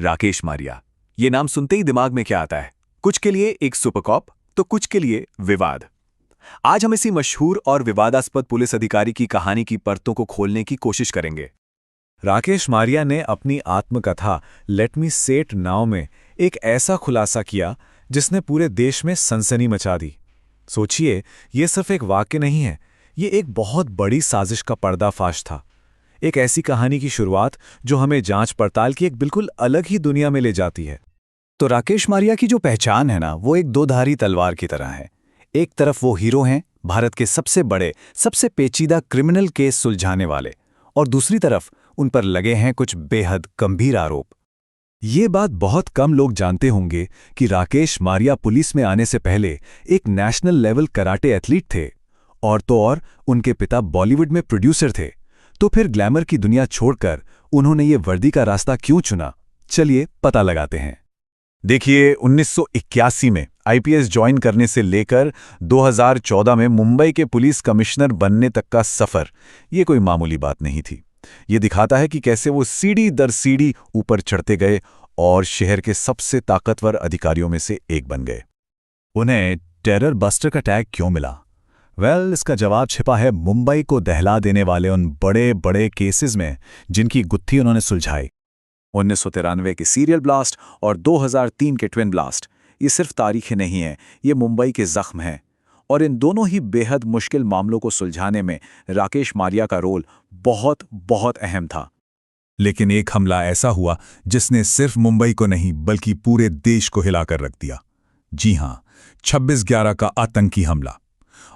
राकेश मारिया। ये नाम सुनते ही दिमाग में क्या आता है? कुछ के लिए एक सुपर कॉप, तो कुछ के लिए विवाद। आज हम इसी मशहूर और विवादास्पद पुलिस अधिकारी की कहानी की परतों को खोलने की कोशिश करेंगे। राकेश मारिया ने अपनी आत्मकथा लेट मी से इट नाउ में एक ऐसा खुलासा किया जिसने पूरे देश में सनसनी मचा दी। सोचिए, ये सिर्फ एक वाक्य नहीं है, ये एक बहुत बड़ी साजिश का पर्दाफाश था। एक ऐसी कहानी की शुरुआत जो हमें जांच पड़ताल की एक बिल्कुल अलग ही दुनिया में ले जाती है। तो राकेश मारिया की जो पहचान है ना, वो एक दो-धारी तलवार की तरह है। एक तरफ वो हीरो हैं, भारत के सबसे बड़े, सबसे पेचीदा क्रिमिनल केस सुलझाने वाले, और दूसरी तरफ उन पर लगे हैं कुछ बेहद गंभीर आरोप। ये बात बहुत कम लोग जानते होंगे कि राकेश मारिया पुलिस में आने से पहले एक नेशनल लेवल कराटे एथलीट थे, और तो और उनके पिता बॉलीवुड में प्रोड्यूसर थे। तो फिर ग्लैमर की दुनिया छोड़कर उन्होंने ये वर्दी का रास्ता क्यों चुना? चलिए पता लगाते हैं। देखिए, 1981 में आईपीएस ज्वाइन करने से लेकर 2014 में मुंबई के पुलिस कमिश्नर बनने तक का सफर, ये कोई मामूली बात नहीं थी। ये दिखाता है कि कैसे वो सीढ़ी दर सीढ़ी ऊपर चढ़ते गए और शहर के सबसे ताकतवर अधिकारियों में से एक बन गए। उन्हें टेरर बस्टर का टैग क्यों मिला? इसका जवाब छिपा है मुंबई को दहला देने वाले उन बड़े बड़े केसेस में जिनकी गुत्थी उन्होंने सुलझाई। 1993 के सीरियल ब्लास्ट और 2003 के ट्विन ब्लास्ट, ये सिर्फ तारीखें नहीं हैं, ये मुंबई के जख्म हैं। और इन दोनों ही बेहद मुश्किल मामलों को सुलझाने में राकेश मारिया का रोल बहुत बहुत अहम था। लेकिन एक हमला ऐसा हुआ जिसने सिर्फ मुंबई को नहीं बल्कि पूरे देश को हिलाकर रख दिया। जी हां, 26/11 का आतंकी हमला।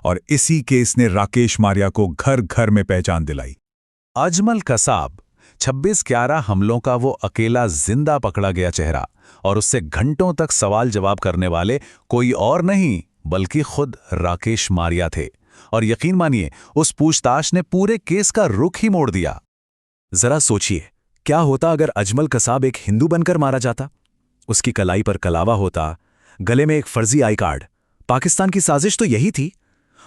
और इसी केस ने राकेश मारिया को घर घर में पहचान दिलाई। अजमल कसाब, 26/11 हमलों का वो अकेला जिंदा पकड़ा गया चेहरा, और उससे घंटों तक सवाल जवाब करने वाले कोई और नहीं बल्कि खुद राकेश मारिया थे। और यकीन मानिए, उस पूछताछ ने पूरे केस का रुख ही मोड़ दिया। जरा सोचिए, क्या होता अगर अजमल कसाब एक हिंदू बनकर मारा जाता? उसकी कलाई पर कलावा होता, गले में एक फर्जी आई कार्ड। पाकिस्तान की साजिश तो यही थी।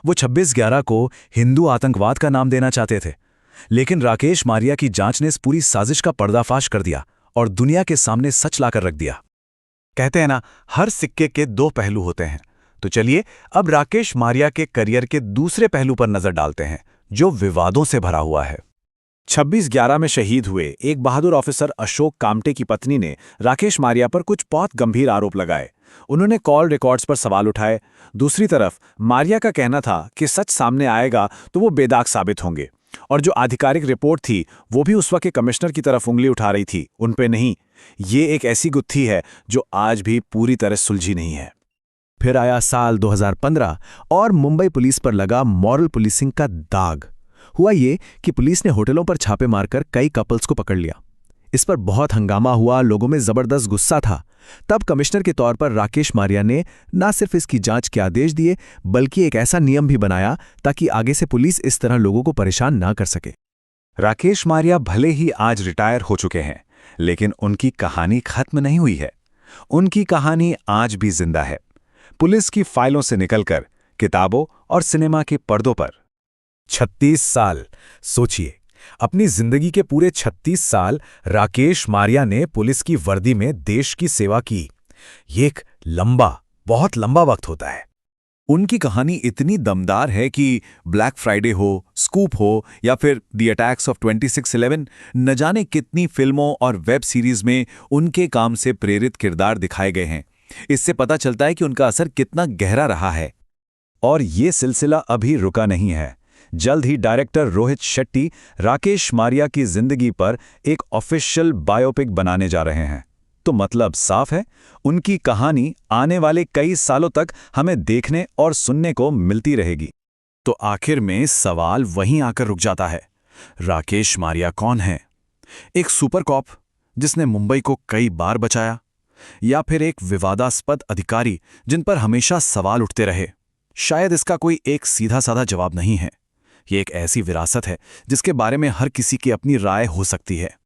वो 26/11 को हिंदू आतंकवाद का नाम देना चाहते थे, लेकिन राकेश मारिया की जांच ने इस पूरी साजिश का पर्दाफाश कर दिया और दुनिया के सामने सच लाकर रख दिया। कहते हैं ना, हर सिक्के के दो पहलू होते हैं। तो चलिए अब राकेश मारिया के करियर के दूसरे पहलू पर नजर डालते हैं, जो विवादों से भरा हुआ है। 26/11 में शहीद हुए एक बहादुर ऑफिसर अशोक कामटे की पत्नी ने राकेश मारिया पर कुछ बहुत गंभीर आरोप लगाए। उन्होंने कॉल रिकॉर्ड्स पर सवाल उठाए। दूसरी तरफ मारिया का कहना था कि सच सामने आएगा तो वो बेदाग साबित होंगे, और जो आधिकारिक रिपोर्ट थी वो भी उस वक्त के कमिश्नर की तरफ उंगली उठा रही थी, उन पे नहीं। ये एक ऐसी गुत्थी है जो आज भी पूरी तरह सुलझी नहीं है। फिर आया साल 2015 और मुंबई पुलिस पर लगा मॉरल पुलिसिंग का दाग। हुआ ये कि पुलिस ने होटलों पर छापे मारकर कई कपल्स को पकड़ लिया। इस पर बहुत हंगामा हुआ, लोगों में जबरदस्त गुस्सा था। तब कमिश्नर के तौर पर राकेश मारिया ने न सिर्फ इसकी जांच के आदेश दिए, बल्कि एक ऐसा नियम भी बनाया ताकि आगे से पुलिस इस तरह लोगों को परेशान ना कर सके। राकेश मारिया भले ही आज रिटायर हो चुके हैं, लेकिन उनकी कहानी खत्म नहीं हुई है। उनकी कहानी आज भी जिंदा है, पुलिस की फाइलों से निकलकर किताबों और सिनेमा के पर्दों पर। 36 साल, सोचिए, अपनी जिंदगी के पूरे 36 साल राकेश मारिया ने पुलिस की वर्दी में देश की सेवा की। ये एक लंबा, बहुत लंबा वक्त होता है। उनकी कहानी इतनी दमदार है कि ब्लैक फ्राइडे हो, स्कूप हो या फिर द अटैक्स ऑफ 26/11, न जाने कितनी फिल्मों और वेब सीरीज में उनके काम से प्रेरित किरदार दिखाए गए हैं। इससे पता चलता है कि उनका असर कितना गहरा रहा है। और ये सिलसिला अभी रुका नहीं है। जल्द ही डायरेक्टर रोहित शेट्टी राकेश मारिया की जिंदगी पर एक ऑफिशियल बायोपिक बनाने जा रहे हैं। तो मतलब साफ है, उनकी कहानी आने वाले कई सालों तक हमें देखने और सुनने को मिलती रहेगी। तो आखिर में सवाल वहीं आकर रुक जाता है, राकेश मारिया कौन है? एक सुपर कॉप जिसने मुंबई को कई बार बचाया, या फिर एक विवादास्पद अधिकारी जिन पर हमेशा सवाल उठते रहे? शायद इसका कोई एक सीधा साधा जवाब नहीं है। ये एक ऐसी विरासत है जिसके बारे में हर किसी की अपनी राय हो सकती है।